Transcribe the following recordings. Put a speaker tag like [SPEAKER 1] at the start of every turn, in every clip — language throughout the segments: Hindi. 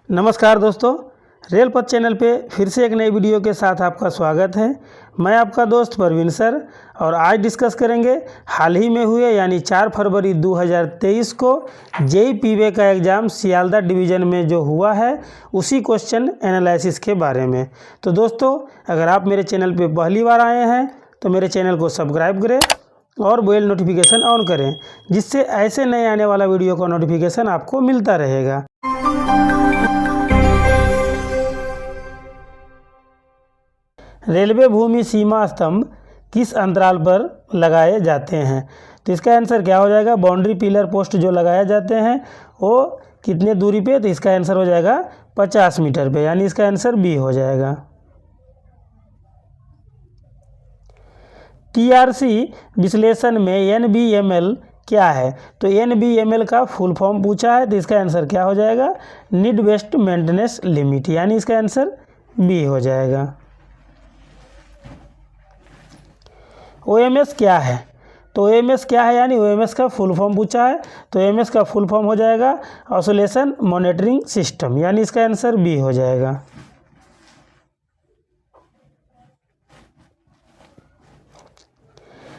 [SPEAKER 1] नमस्कार दोस्तों, रेल पथ चैनल पे फिर से एक नई वीडियो के साथ आपका स्वागत है। मैं आपका दोस्त परवीन सर और आज डिस्कस करेंगे हाल ही में हुए यानी 4 फरवरी 2023 को जेईई पीवे का एग्ज़ाम सियालदह डिवीज़न में जो हुआ है उसी क्वेश्चन एनालिसिस के बारे में। तो दोस्तों, अगर आप मेरे चैनल पे पहली बार आए हैं तो मेरे चैनल को सब्सक्राइब करें और बेल नोटिफिकेशन ऑन करें, जिससे ऐसे नए आने वाला वीडियो का नोटिफिकेशन आपको मिलता रहेगा। रेलवे भूमि सीमा स्तंभ किस अंतराल पर लगाए जाते हैं? तो इसका आंसर क्या हो जाएगा? बाउंड्री पिलर पोस्ट जो लगाए जाते हैं वो कितने दूरी पे? तो इसका आंसर हो जाएगा 50 मीटर पे, यानी इसका आंसर बी हो जाएगा। टीआरसी विश्लेषण में एनबीएमएल क्या है? तो एनबीएमएल का फुल फॉर्म पूछा है, तो इसका आंसर क्या हो जाएगा? नीड बेस्ड मेंटेनेंस लिमिट, यानी इसका आंसर बी हो जाएगा। ओएमएस क्या है? तो ओएमएस क्या है यानी ओएमएस का फुल फॉर्म पूछा है, तो ओएमएस का फुल फॉर्म हो जाएगा ऑसिलेशन मॉनिटरिंग सिस्टम, यानी इसका आंसर बी हो जाएगा।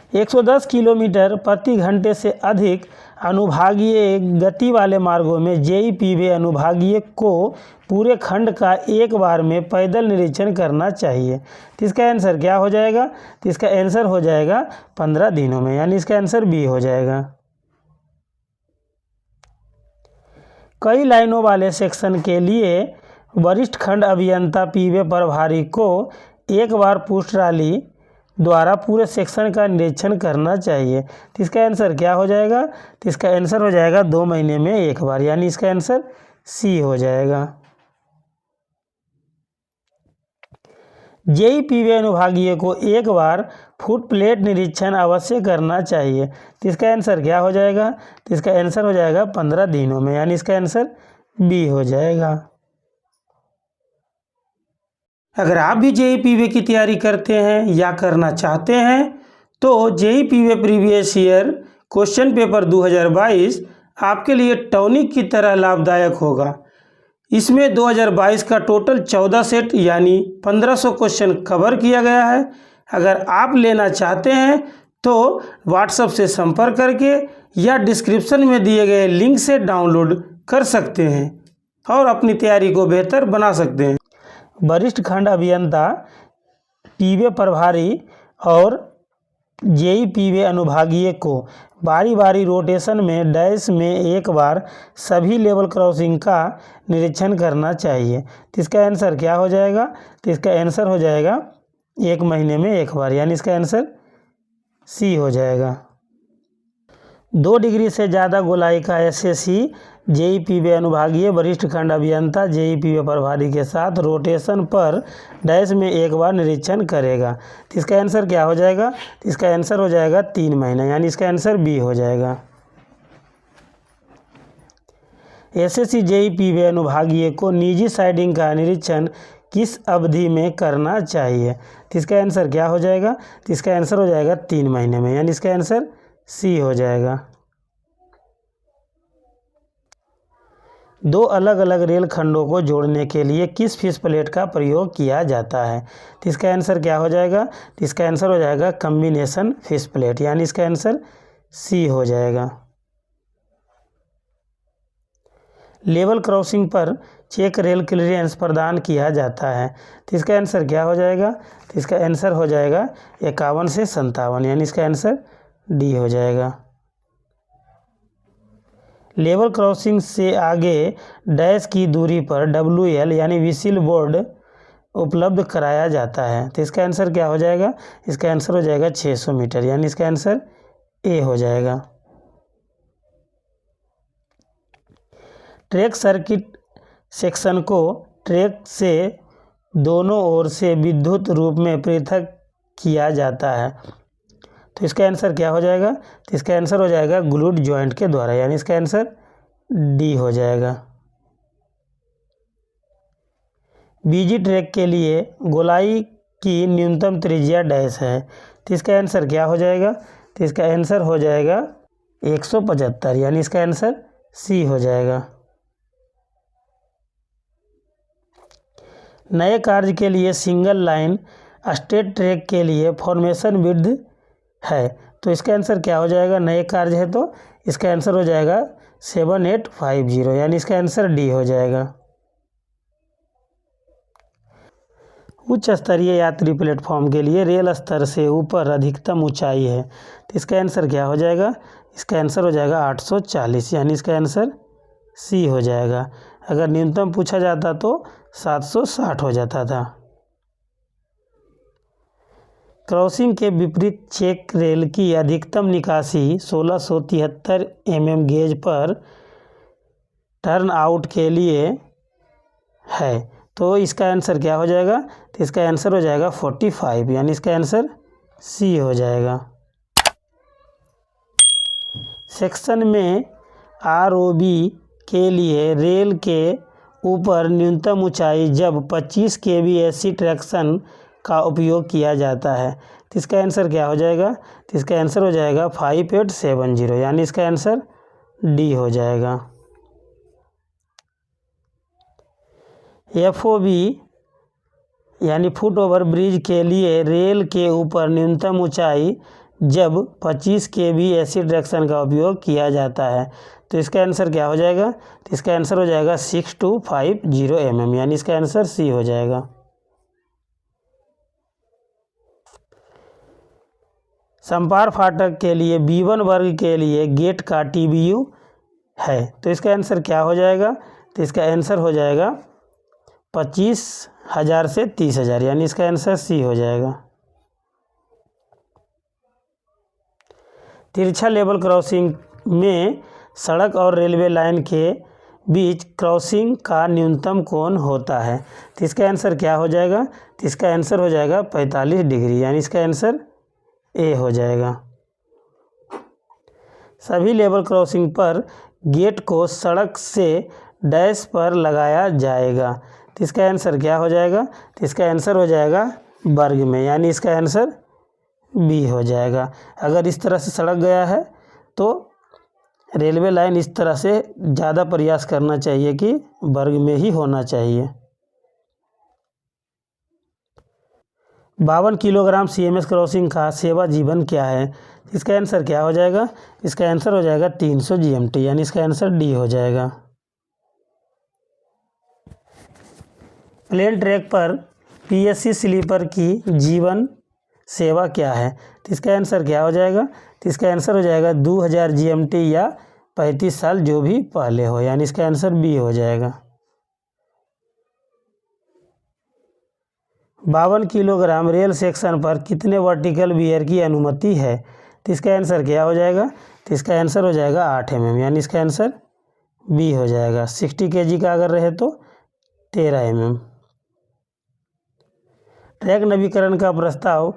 [SPEAKER 1] – 110 किलोमीटर प्रति घंटे से अधिक अनुभागीय गति वाले मार्गों में जेईई पीवे अनुभागीय को पूरे खंड का एक बार में पैदल निरीक्षण करना चाहिए। तो इसका आंसर क्या हो जाएगा? तो इसका आंसर हो जाएगा 15 दिनों में, यानी इसका आंसर बी हो जाएगा। कई लाइनों वाले सेक्शन के लिए वरिष्ठ खंड अभियंता पीवे प्रभारी को एक बार पुश ट्राली द्वारा पूरे सेक्शन का निरीक्षण करना चाहिए। तो इसका आंसर क्या हो जाएगा? तो इसका आंसर हो जाएगा 2 महीने में एक बार, यानी इसका आंसर सी हो जाएगा। जेईई पीवे अनुभागीय को एक बार फुट प्लेट निरीक्षण अवश्य करना चाहिए। तो इसका आंसर क्या हो जाएगा? तो इसका आंसर हो जाएगा 15 दिनों में, यानी इसका आंसर बी हो जाएगा। अगर आप भी जेईई पीवे की तैयारी करते हैं या करना चाहते हैं तो जेईई पीवे प्रीवियस ईयर क्वेश्चन पेपर 2022 आपके लिए टॉनिक की तरह लाभदायक होगा। इसमें 2022 का टोटल 14 सेट यानी 1500 क्वेश्चन कवर किया गया है। अगर आप लेना चाहते हैं तो व्हाट्सएप से संपर्क करके या डिस्क्रिप्शन में दिए गए लिंक से डाउनलोड कर सकते हैं और अपनी तैयारी को बेहतर बना सकते हैं। वरिष्ठ खंड अभियंता पीवे प्रभारी और जेईई पीवे अनुभागीय को बारी बारी रोटेशन में डैश में एक बार सभी लेवल क्रॉसिंग का निरीक्षण करना चाहिए। तो इसका आंसर क्या हो जाएगा? तो इसका आंसर हो जाएगा 1 महीने में एक बार, यानी इसका आंसर सी हो जाएगा। 2 डिग्री से ज़्यादा गोलाई का एसएससी जेईई पीवे अनुभागीय वरिष्ठ खंड अभियंता जेईई पीवे प्रभारी के साथ रोटेशन पर डैश में एक बार निरीक्षण करेगा। तो इसका आंसर क्या हो जाएगा? तो इसका आंसर हो जाएगा 3 महीना, यानी इसका आंसर बी हो जाएगा। एसएससी जेईई पीवे अनुभागीय को निजी साइडिंग का निरीक्षण किस अवधि में करना चाहिए? तो इसका आंसर क्या हो जाएगा? तो इसका आंसर हो जाएगा 3 महीने में, यानी इसका आंसर सी हो जाएगा। 2 अलग अलग रेल खंडों को जोड़ने के लिए किस फिश प्लेट का प्रयोग किया जाता है? तो इसका आंसर क्या हो जाएगा? तो इसका आंसर हो जाएगा कॉम्बिनेशन फिश प्लेट, यानी इसका आंसर सी हो जाएगा। लेवल क्रॉसिंग पर चेक रेल क्लियरेंस प्रदान किया जाता है। तो इसका आंसर क्या हो जाएगा? तो इसका आंसर हो जाएगा 51 से 57, यानी इसका आंसर डी हो जाएगा। लेवल क्रॉसिंग से आगे डैश की दूरी पर WL यानी विसिल बोर्ड उपलब्ध कराया जाता है। तो इसका आंसर क्या हो जाएगा? इसका आंसर हो जाएगा 600 मीटर, यानी इसका आंसर ए हो जाएगा। ट्रैक सर्किट सेक्शन को ट्रैक से दोनों ओर से विद्युत रूप में पृथक किया जाता है। तो इसका आंसर क्या हो जाएगा? तो इसका आंसर हो जाएगा ग्लूड जॉइंट के द्वारा, यानी इसका आंसर डी हो जाएगा। बीजी ट्रैक के लिए गोलाई की न्यूनतम त्रिज्या डैश है। तो इसका आंसर क्या हो जाएगा? तो इसका आंसर हो जाएगा 175, यानी इसका आंसर सी हो जाएगा। नए कार्य के लिए सिंगल लाइन स्ट्रेट ट्रैक के लिए फॉर्मेशन विड्थ है, तो इसका आंसर क्या हो जाएगा? नए कार्य है तो इसका आंसर हो जाएगा 7850, यानी इसका आंसर डी हो जाएगा। उच्च स्तरीय यात्री प्लेटफॉर्म के लिए रेल स्तर से ऊपर अधिकतम ऊंचाई है, तो इसका आंसर क्या हो जाएगा? इसका आंसर हो जाएगा 840, यानी इसका आंसर सी हो जाएगा। अगर न्यूनतम पूछा जाता तो 760 हो जाता था। क्रॉसिंग के विपरीत चेक रेल की अधिकतम निकासी 1673 mm गेज पर टर्न आउट के लिए है, तो इसका आंसर क्या हो जाएगा? तो इसका आंसर हो जाएगा 45, यानी इसका आंसर सी हो जाएगा। सेक्शन में आरओबी के लिए रेल के ऊपर न्यूनतम ऊंचाई जब 25 kV एसी ट्रैक्शन का उपयोग किया जाता है, तो इसका आंसर क्या हो जाएगा? तो इसका आंसर हो जाएगा 5870, यानी इसका आंसर डी हो जाएगा। एफओबी यानी फुट ओवर ब्रिज के लिए रेल के ऊपर न्यूनतम ऊंचाई जब 25 kV एसी ट्रैक्शन का उपयोग किया जाता है, तो इसका आंसर क्या हो जाएगा? तो इसका आंसर हो जाएगा 6250 mm, यानी इसका आंसर सी हो जाएगा। संपार फाटक के लिए B1 वर्ग के लिए गेट का TBU है, तो इसका आंसर क्या हो जाएगा? तो इसका आंसर हो जाएगा 25,000 से 30,000, यानी इसका आंसर सी हो जाएगा। तिरछा लेवल क्रॉसिंग में सड़क और रेलवे लाइन के बीच क्रॉसिंग का न्यूनतम कोण होता है, तो इसका आंसर क्या हो जाएगा? तो इसका आंसर हो जाएगा 45 डिग्री, यानी इसका आंसर ए हो जाएगा। सभी लेवल क्रॉसिंग पर गेट को सड़क से डैश पर लगाया जाएगा, तो इसका आंसर क्या हो जाएगा? तो इसका आंसर हो जाएगा वर्ग में, यानी इसका आंसर बी हो जाएगा। अगर इस तरह से सड़क गया है तो रेलवे लाइन इस तरह से ज़्यादा प्रयास करना चाहिए कि वर्ग में ही होना चाहिए। 52 किलोग्राम CMS क्रॉसिंग का सेवा जीवन क्या है? इसका आंसर क्या हो जाएगा? इसका आंसर हो जाएगा 300 GMT, यानी इसका आंसर डी हो जाएगा। प्लेन ट्रैक पर PSC स्लीपर की जीवन सेवा क्या है? तो इसका आंसर क्या हो जाएगा? तो इसका आंसर हो जाएगा 2000 GMT या 35 साल जो भी पहले हो, यानी इसका आंसर बी हो जाएगा। 52 किलोग्राम रेल सेक्शन पर कितने वर्टिकल वियर की अनुमति है? तो इसका आंसर क्या हो जाएगा? तो इसका आंसर हो जाएगा 8 mm, यानी इसका आंसर बी हो जाएगा। 60 kg का अगर रहे तो 13 mm। ट्रैक नवीकरण का प्रस्ताव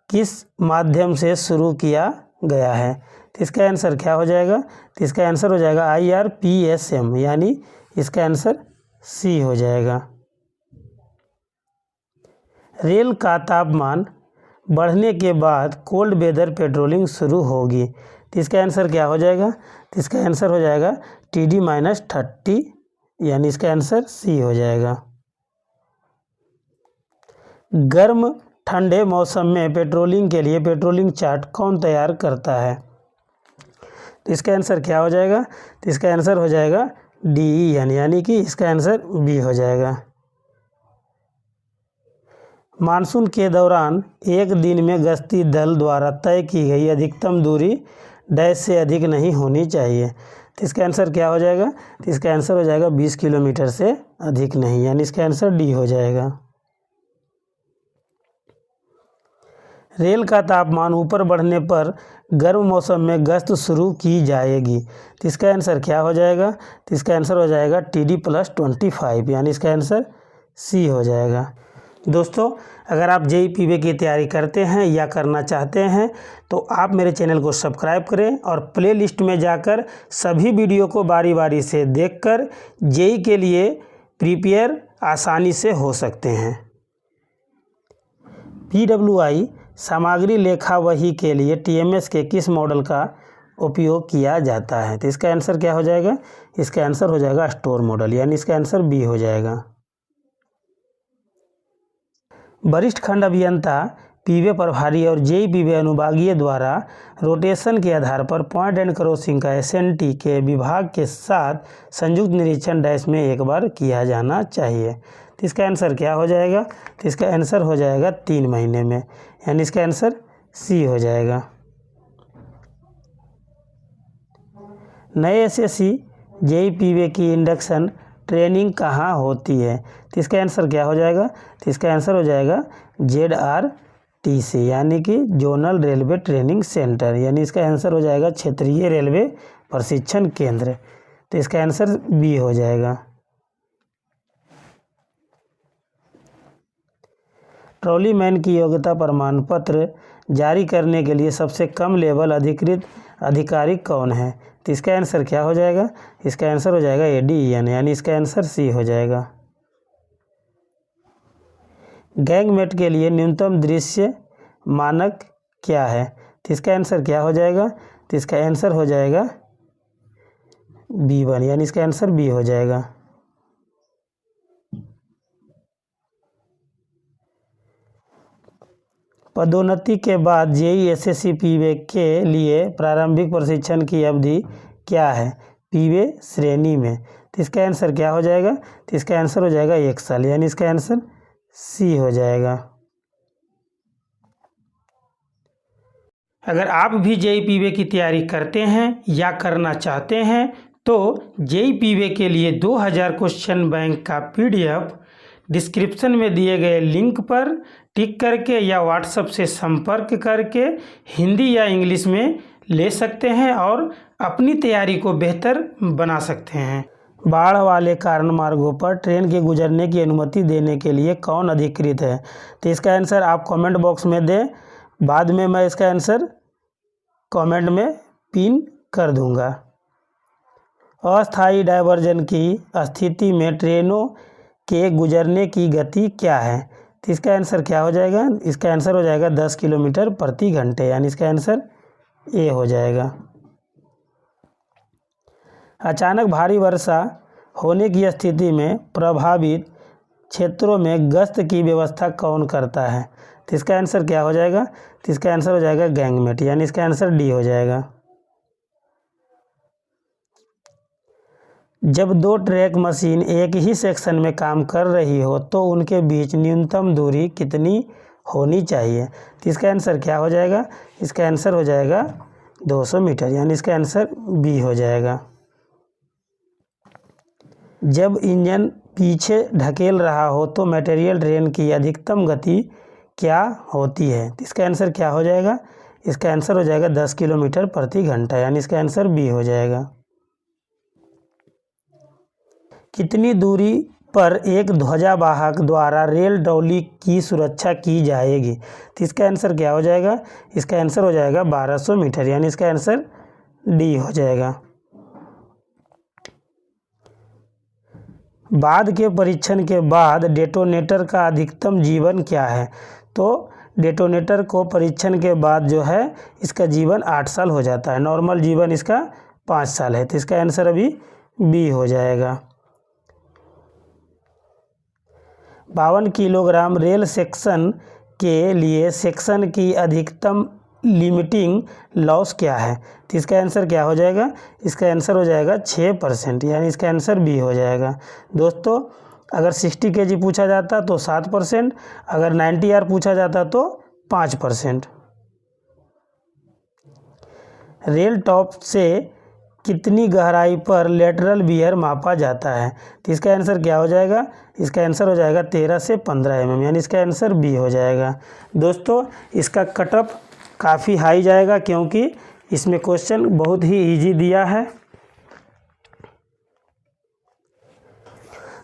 [SPEAKER 1] किस माध्यम से शुरू किया गया है? तो इसका आंसर क्या हो जाएगा? तो इसका आंसर हो जाएगा IRPSM, यानी इसका आंसर सी हो जाएगा। रेल का तापमान बढ़ने के बाद कोल्ड वेदर पेट्रोलिंग शुरू होगी, तो इसका आंसर क्या हो जाएगा? तो इसका आंसर हो जाएगा TD-30, यानी इसका आंसर सी हो जाएगा। गर्म ठंडे मौसम में पेट्रोलिंग के लिए पेट्रोलिंग चार्ट कौन तैयार करता है? तो इसका आंसर क्या हो जाएगा? तो इसका आंसर हो जाएगा डी, यानी कि इसका आंसर बी हो जाएगा। मानसून के दौरान एक दिन में गश्ती दल द्वारा तय की गई अधिकतम दूरी डैश से अधिक नहीं होनी चाहिए, तो इसका आंसर क्या हो जाएगा? तो इसका आंसर हो जाएगा 20 किलोमीटर से अधिक नहीं, यानी इसका आंसर डी हो जाएगा। रेल का तापमान ऊपर बढ़ने पर गर्म मौसम में गश्त शुरू की जाएगी, तो इसका आंसर क्या हो जाएगा? तो इसका आंसर हो जाएगा TD+25, यानी इसका आंसर सी हो जाएगा। दोस्तों, अगर आप JEE PV की तैयारी करते हैं या करना चाहते हैं तो आप मेरे चैनल को सब्सक्राइब करें और प्ले लिस्ट में जाकर सभी वीडियो को बारी बारी से देखकर JEE के लिए प्रिपेयर आसानी से हो सकते हैं। PWI सामग्री लेखा वही के लिए TMS के किस मॉडल का उपयोग किया जाता है? तो इसका आंसर क्या हो जाएगा? इसका आंसर हो जाएगा स्टोर मॉडल, यानी इसका आंसर बी हो जाएगा। वरिष्ठ खंड अभियंता पीवे प्रभारी और जेई पीवे अनुभागीय द्वारा रोटेशन के आधार पर पॉइंट एंड क्रॉसिंग का एसएनटी के विभाग के साथ संयुक्त निरीक्षण डैश में एक बार किया जाना चाहिए। तो इसका आंसर क्या हो जाएगा? तो इसका आंसर हो जाएगा 3 महीने में, यानी इसका आंसर सी हो जाएगा। नए एसएससी जेई पीवे की इंडक्शन ट्रेनिंग कहाँ होती है? तो इसका आंसर क्या हो जाएगा? तो इसका आंसर हो जाएगा ZRTC, यानी कि जोनल रेलवे ट्रेनिंग सेंटर, यानी इसका आंसर हो जाएगा क्षेत्रीय रेलवे प्रशिक्षण केंद्र। तो इसका आंसर बी हो जाएगा। ट्रॉली मैन की योग्यता प्रमाण पत्र जारी करने के लिए सबसे कम लेवल अधिकृत अधिकारी कौन है? तो इसका आंसर क्या हो जाएगा? इसका आंसर हो जाएगा ADEN, यानी इसका आंसर सी हो जाएगा। गैंगमेट के लिए न्यूनतम दृश्य मानक क्या है? तो इसका आंसर क्या हो जाएगा? तो इसका आंसर हो जाएगा B1, यानी इसका आंसर बी हो जाएगा। पदोन्नति के बाद जेई एसएससी पीवे के लिए प्रारंभिक प्रशिक्षण की अवधि क्या है पीवे श्रेणी में? तो इसका आंसर क्या हो जाएगा? तो इसका आंसर हो जाएगा 1 साल, यानी इसका आंसर सी हो जाएगा। अगर आप भी जेई पीवे की तैयारी करते हैं या करना चाहते हैं तो जेई पीवे के लिए 2000 क्वेश्चन बैंक का PDF डिस्क्रिप्शन में दिए गए लिंक पर टिक करके या व्हाट्सएप से संपर्क करके हिंदी या इंग्लिश में ले सकते हैं और अपनी तैयारी को बेहतर बना सकते हैं। बाढ़ वाले कारण मार्गों पर ट्रेन के गुजरने की अनुमति देने के लिए कौन अधिकृत है? तो इसका आंसर आप कमेंट बॉक्स में दें, बाद में मैं इसका आंसर कमेंट में पिन कर दूंगा। अस्थायी डायवर्जन की स्थिति में ट्रेनों के गुजरने की गति क्या है? तो इसका आंसर क्या हो जाएगा? इसका आंसर हो जाएगा 10 किलोमीटर प्रति घंटे, यानी इसका आंसर ए हो जाएगा। अचानक भारी वर्षा होने की स्थिति में प्रभावित क्षेत्रों में गश्त की व्यवस्था कौन करता है? तो इसका आंसर क्या हो जाएगा? तो इसका आंसर हो जाएगा गैंगमेट, यानी इसका आंसर डी हो जाएगा। जब 2 ट्रैक मशीन एक ही सेक्शन में काम कर रही हो तो उनके बीच न्यूनतम दूरी कितनी होनी चाहिए? तो इसका आंसर क्या हो जाएगा? इसका आंसर हो जाएगा 200 मीटर, यानी इसका आंसर बी हो जाएगा। जब इंजन पीछे ढकेल रहा हो तो मटेरियल ट्रेन की अधिकतम गति क्या होती है? तो इसका आंसर क्या हो जाएगा? इसका आंसर हो जाएगा 10 किलोमीटर प्रति घंटा, यानी इसका आंसर बी हो जाएगा। कितनी दूरी पर एक ध्वजावाहक द्वारा रेल ट्रॉली की सुरक्षा की जाएगी? तो इसका आंसर क्या हो जाएगा? इसका आंसर हो जाएगा 1200 मीटर, यानी इसका आंसर डी हो जाएगा। बाद के परीक्षण के बाद डेटोनेटर का अधिकतम जीवन क्या है? तो डेटोनेटर को परीक्षण के बाद जो है इसका जीवन 8 साल हो जाता है, नॉर्मल जीवन इसका 5 साल है। तो इसका आंसर अभी बी हो जाएगा। 52 किलोग्राम रेल सेक्शन के लिए सेक्शन की अधिकतम लिमिटिंग लॉस क्या है? तो इसका आंसर क्या हो जाएगा? इसका आंसर हो जाएगा 6%, यानी इसका आंसर बी हो जाएगा। दोस्तों, अगर 60 kg पूछा जाता तो 7%, अगर 90 R पूछा जाता तो 5%। रेल टॉप से कितनी गहराई पर लेटरल वियर मापा जाता है? तो इसका आंसर क्या हो जाएगा? इसका आंसर हो जाएगा 13 से 15 mm, यानी इसका आंसर बी हो जाएगा। दोस्तों, इसका कटअप काफ़ी हाई जाएगा क्योंकि इसमें क्वेश्चन बहुत ही इजी दिया है।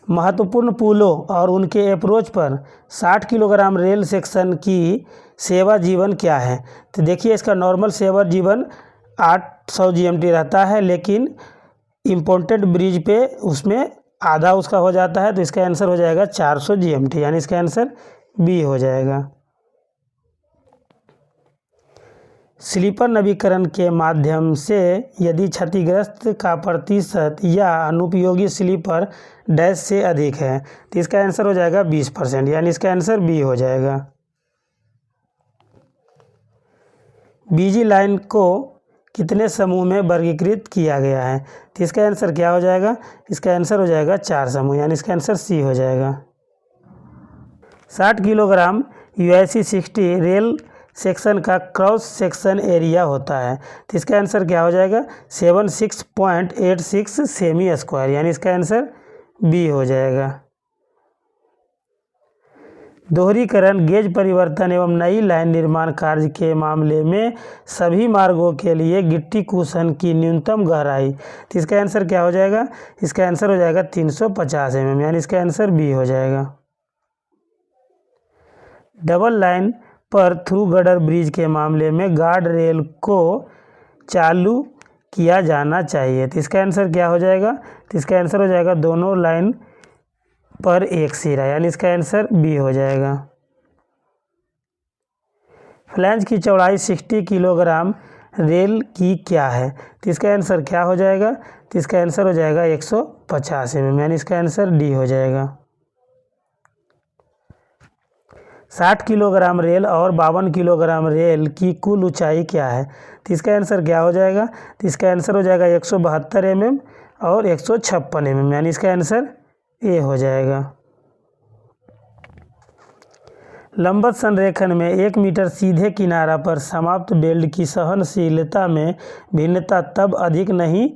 [SPEAKER 1] महत्वपूर्ण पुलों और उनके अप्रोच पर 60 किलोग्राम रेल सेक्शन की सेवा जीवन क्या है? तो देखिए, इसका नॉर्मल सेवा जीवन 800 GMT रहता है, लेकिन इम्पोर्टेड ब्रिज पे उसमें आधा उसका हो जाता है, तो इसका आंसर हो जाएगा 400 GMT, यानी इसका आंसर बी हो जाएगा। स्लीपर नवीकरण के माध्यम से यदि क्षतिग्रस्त का प्रतिशत या अनुपयोगी स्लीपर डैश से अधिक है तो इसका आंसर हो जाएगा 20%, यानी इसका आंसर बी हो जाएगा। बीजी लाइन को कितने समूह में वर्गीकृत किया गया है तो इसका आंसर क्या हो जाएगा, इसका आंसर हो जाएगा 4 समूह, यानी इसका आंसर सी हो जाएगा। 60 किलोग्राम UIC 60 रेल सेक्शन का क्रॉस सेक्शन एरिया होता है तो इसका आंसर क्या हो जाएगा, 76.86 सेमी स्क्वायर, यानी इसका आंसर बी हो जाएगा। दोहरीकरण गेज परिवर्तन एवं नई लाइन निर्माण कार्य के मामले में सभी मार्गों के लिए गिट्टी कुशन की न्यूनतम गहराई तो इसका आंसर क्या हो जाएगा, इसका आंसर हो जाएगा 350 mm, यानी इसका आंसर बी हो जाएगा। डबल लाइन पर थ्रू गर्डर ब्रिज के मामले में गार्ड रेल को चालू किया जाना चाहिए तो इसका आंसर क्या हो जाएगा, तो इसका आंसर हो जाएगा दोनों लाइन पर एक सिरा, यानी इसका आंसर बी हो जाएगा। फ्लैंज की चौड़ाई 60 किलोग्राम रेल की क्या है तो इसका आंसर क्या हो जाएगा, तो इसका आंसर हो जाएगा 150 mm, यानी इसका आंसर डी हो जाएगा। 60 किलोग्राम रेल और 52 किलोग्राम रेल की कुल ऊंचाई क्या है तो इसका आंसर क्या हो जाएगा, तो इसका आंसर हो जाएगा 172 mm और 156 mm, यानी इसका आंसर ए हो जाएगा। लंबवत संरेखण में 1 मीटर सीधे किनारा पर समाप्त बेल्ट की सहनशीलता में भिन्नता तब अधिक नहीं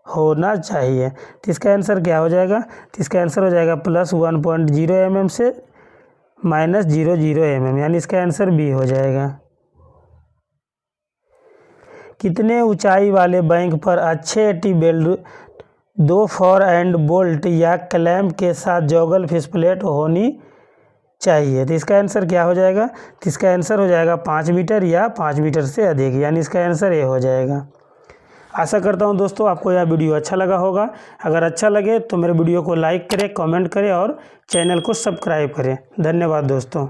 [SPEAKER 1] होना चाहिए तो इसका आंसर क्या हो जाएगा, तो इसका आंसर हो जाएगा +1.0 mm से -0.0 mm, यानी इसका आंसर बी हो जाएगा। कितने ऊंचाई वाले बैंक पर अच्छे T belt 2 for and bolt या क्लैंप के साथ जॉगल फेसप्लेट होनी चाहिए तो इसका आंसर क्या हो जाएगा, तो इसका आंसर हो जाएगा 5 मीटर या 5 मीटर से अधिक, यानी इसका आंसर ए हो जाएगा। आशा करता हूं दोस्तों आपको यह वीडियो अच्छा लगा होगा। अगर अच्छा लगे तो मेरे वीडियो को लाइक करें, कमेंट करें और चैनल को सब्सक्राइब करें। धन्यवाद दोस्तों।